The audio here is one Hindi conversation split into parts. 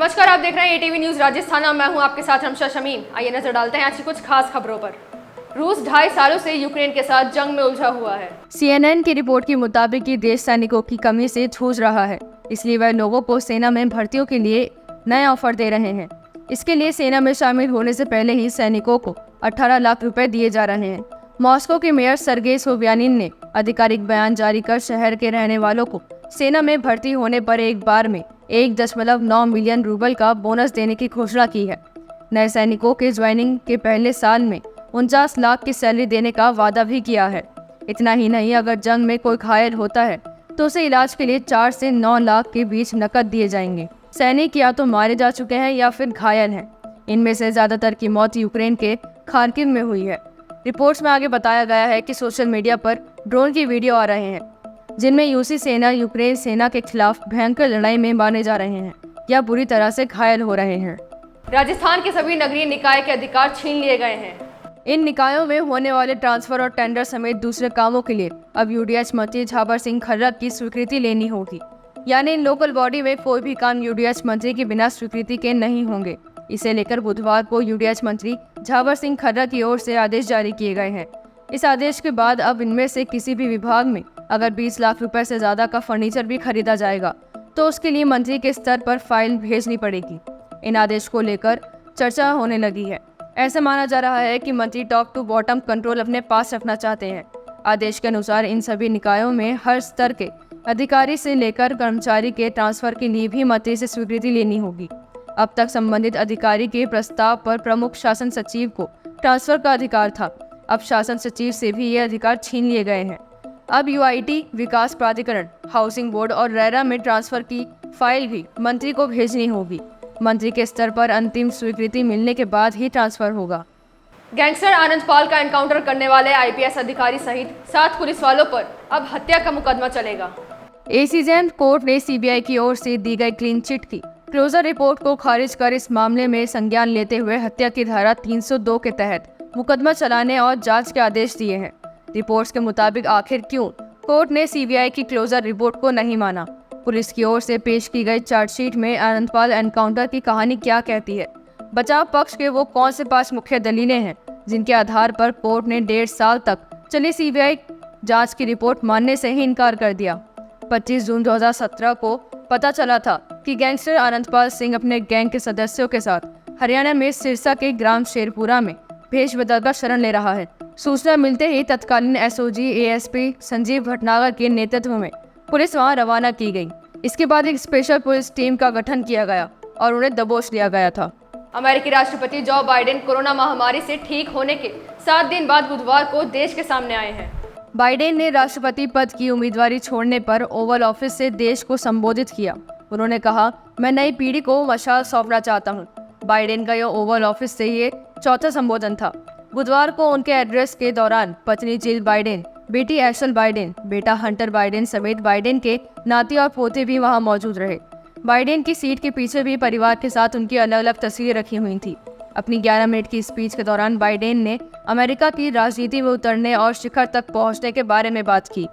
नमस्कार, आप देख रहे हैं एटीवी न्यूज राजस्थान और मैं हूं आपके साथ रमशा शमीम। आइए नजर डालते हैं आज की कुछ खास खबरों पर। रूस 2.5 सालों से यूक्रेन के साथ जंग में उलझा हुआ है। CNN की रिपोर्ट के मुताबिक ये देश सैनिकों की कमी से जूझ रहा है, इसलिए वह लोगों को सेना में भर्तियों के लिए नए ऑफर दे रहे हैं। इसके लिए सेना में शामिल होने से पहले ही सैनिकों को 18 लाख रुपए दिए जा रहे हैं। मॉस्को के मेयर सर्गेई सोबियानिन ने आधिकारिक बयान जारी कर शहर के रहने वालों को सेना में भर्ती होने पर एक बार में 1.9 मिलियन रूबल का बोनस देने की घोषणा की है। नए सैनिकों के ज्वाइनिंग के पहले साल में 49 लाख की सैलरी देने का वादा भी किया है। इतना ही नहीं, अगर जंग में कोई घायल होता है तो उसे इलाज के लिए 4 से 9 लाख के बीच नकद दिए जाएंगे। सैनिक या तो मारे जा चुके हैं या फिर घायल हैं। इनमें से ज्यादातर की मौत यूक्रेन के खार्किव में हुई है। रिपोर्ट्स में आगे बताया गया है कि सोशल मीडिया पर ड्रोन की वीडियो आ रहे हैं जिनमें रूसी सेना यूक्रेन सेना के खिलाफ भयंकर लड़ाई में मारे जा रहे हैं या बुरी तरह से घायल हो रहे हैं। राजस्थान के सभी नगरीय निकाय के अधिकार छीन लिए गए हैं। इन निकायों में होने वाले ट्रांसफर और टेंडर समेत दूसरे कामों के लिए अब यूडीएच मंत्री झावर सिंह खर्रा की स्वीकृति लेनी होगी। यानी इन लोकल बॉडी में कोई भी काम यूडीएच मंत्री के बिना स्वीकृति के नहीं होंगे। इसे लेकर बुधवार को यूडीएच मंत्री झावर सिंह खर्रा की ओर से आदेश जारी किए गए हैं। इस आदेश के बाद अब इनमें से किसी भी विभाग में अगर 20 लाख रुपए से ज्यादा का फर्नीचर भी खरीदा जाएगा तो उसके लिए मंत्री के स्तर पर फाइल भेजनी पड़ेगी। इन आदेश को लेकर चर्चा होने लगी है। ऐसा माना जा रहा है कि मंत्री टॉप टू बॉटम कंट्रोल अपने पास रखना चाहते हैं। आदेश के अनुसार इन सभी निकायों में हर स्तर के अधिकारी से लेकर कर्मचारी के ट्रांसफर के लिए भी मंत्री से स्वीकृति लेनी होगी। अब तक संबंधित अधिकारी के प्रस्ताव पर प्रमुख शासन सचिव को ट्रांसफर का अधिकार था। अब शासन सचिव से भी ये अधिकार छीन लिए गए हैं। अब यूआईटी, विकास प्राधिकरण, हाउसिंग बोर्ड और रेरा में ट्रांसफर की फाइल भी मंत्री को भेजनी होगी। मंत्री के स्तर पर अंतिम स्वीकृति मिलने के बाद ही ट्रांसफर होगा। गैंगस्टर आनंद पाल का एनकाउंटर करने वाले आईपीएस अधिकारी सहित 7 पुलिस वालों पर अब हत्या का मुकदमा चलेगा। एसीजेएम कोर्ट ने सीबीआई की ओर से दी गई क्लीन चिट की क्लोजर रिपोर्ट को खारिज कर इस मामले में संज्ञान लेते हुए हत्या की धारा 302 के तहत मुकदमा चलाने और जांच के आदेश दिए हैं। रिपोर्ट्स के मुताबिक आखिर क्यों कोर्ट ने सीबीआई की क्लोजर रिपोर्ट को नहीं माना? पुलिस की ओर से पेश की गई चार्जशीट में आनंदपाल एनकाउंटर की कहानी क्या कहती है? बचाव पक्ष के वो कौन से 5 मुख्य दलीलें हैं जिनके आधार पर कोर्ट ने 1.5 साल तक चली सीबीआई जांच की रिपोर्ट मानने से ही इनकार कर दिया? 25 जून 2017 को पता चला था कि गैंगस्टर आनंदपाल सिंह अपने गैंग के सदस्यों के साथ हरियाणा में सिरसा के ग्राम शेरपुरा में भेष बदलकर शरण ले रहा है। सूचना मिलते ही तत्कालीन एसओजी एएसपी संजीव भटनागर के नेतृत्व में पुलिस वहां रवाना की गई। इसके बाद एक स्पेशल पुलिस टीम का गठन किया गया और उन्हें दबोच लिया गया था। अमेरिकी राष्ट्रपति जो बाइडेन कोरोना महामारी से ठीक होने के 7 दिन बाद बुधवार को देश के सामने आए हैं। बाइडेन ने राष्ट्रपति पद की उम्मीदवारी छोड़ने पर ओवल ऑफिस से देश को संबोधित किया। उन्होंने कहा, मैं नई पीढ़ी को मशाल सौंपना चाहता हूँ। बाइडेन का यह ओवल ऑफिस से ये चौथा संबोधन था। बुधवार को उनके एड्रेस के दौरान पत्नी जिल बाइडेन, बेटी एशल बाइडेन, बेटा हंटर बाइडेन समेत बाइडेन के नाती और पोते भी वहां मौजूद रहे। बाइडेन की सीट के पीछे भी परिवार के साथ उनकी अलग अलग तस्वीरें रखी हुई थी। अपनी 11 मिनट की स्पीच के दौरान बाइडेन ने अमेरिका की राजनीति में उतरने और शिखर तक पहुंचने के बारे में बात की।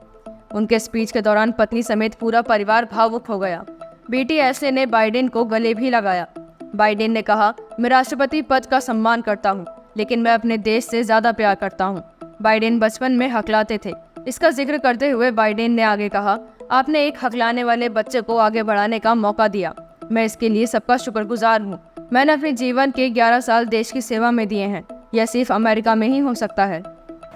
उनके स्पीच के दौरान पत्नी समेत पूरा परिवार भावुक हो गया। बेटी एशले ने बाइडेन को गले भी लगाया। बाइडेन ने कहा, मैं राष्ट्रपति पद का सम्मान करता हूँ, लेकिन मैं अपने देश से ज्यादा प्यार करता हूँ। बाइडेन बचपन में हकलाते थे। इसका जिक्र करते हुए बाइडेन ने आगे कहा, आपने एक हकलाने वाले बच्चे को आगे बढ़ाने का मौका दिया। मैं इसके लिए सबका शुक्रगुजार हूँ। मैंने अपने जीवन के 11 साल देश की सेवा में दिए हैं। यह सिर्फ अमेरिका में ही हो सकता है।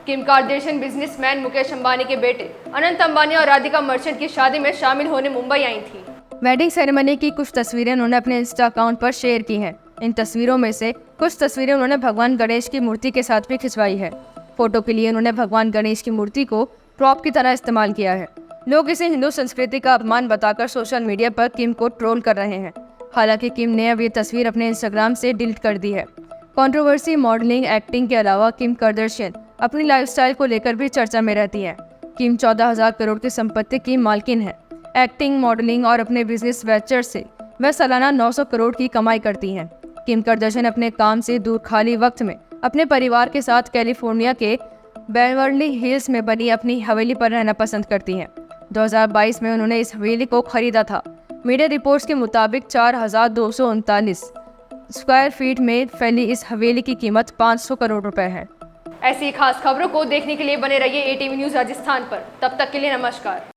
Kim Kardashian businessman Mukesh Ambani के बेटे अनंत अंबानी और राधिका मर्चेंट की शादी में शामिल होने मुंबई आई थी। वेडिंग सेरेमनी की कुछ तस्वीरें उन्होंने अपने इंस्टा अकाउंट पर शेयर की हैं। इन तस्वीरों में से कुछ तस्वीरें उन्होंने भगवान गणेश की मूर्ति के साथ भी खिंचवाई है। फोटो के लिए उन्होंने भगवान गणेश की मूर्ति को प्रॉप की तरह इस्तेमाल किया है। लोग इसे हिंदू संस्कृति का अपमान बताकर सोशल मीडिया पर किम को ट्रोल कर रहे हैं। हालांकि किम ने अब ये तस्वीर अपने इंस्टाग्राम से डिलीट कर दी है। कंट्रोवर्सी, मॉडलिंग, एक्टिंग के अलावा किम कार्दाशियन अपनी लाइफस्टाइल को लेकर भी चर्चा में रहती है। किम 14,000 करोड़ की संपत्ति की मालकिन है। एक्टिंग, मॉडलिंग और अपने बिजनेस वेंचर से वह सालाना 900 करोड़ की कमाई करती हैं। किम कार्दाशियन अपने काम से दूर खाली वक्त में अपने परिवार के साथ कैलिफोर्निया के बेवर्ली हिल्स में बनी अपनी हवेली पर रहना पसंद करती हैं। 2022 में उन्होंने इस हवेली को खरीदा था। मीडिया रिपोर्ट्स के मुताबिक 4,239 स्क्वायर फीट में फैली इस हवेली की कीमत 500 करोड़ रुपए है। ऐसी खास खबरों को देखने के लिए बने रहिए ATV न्यूज़ राजस्थान पर। तब तक के लिए नमस्कार।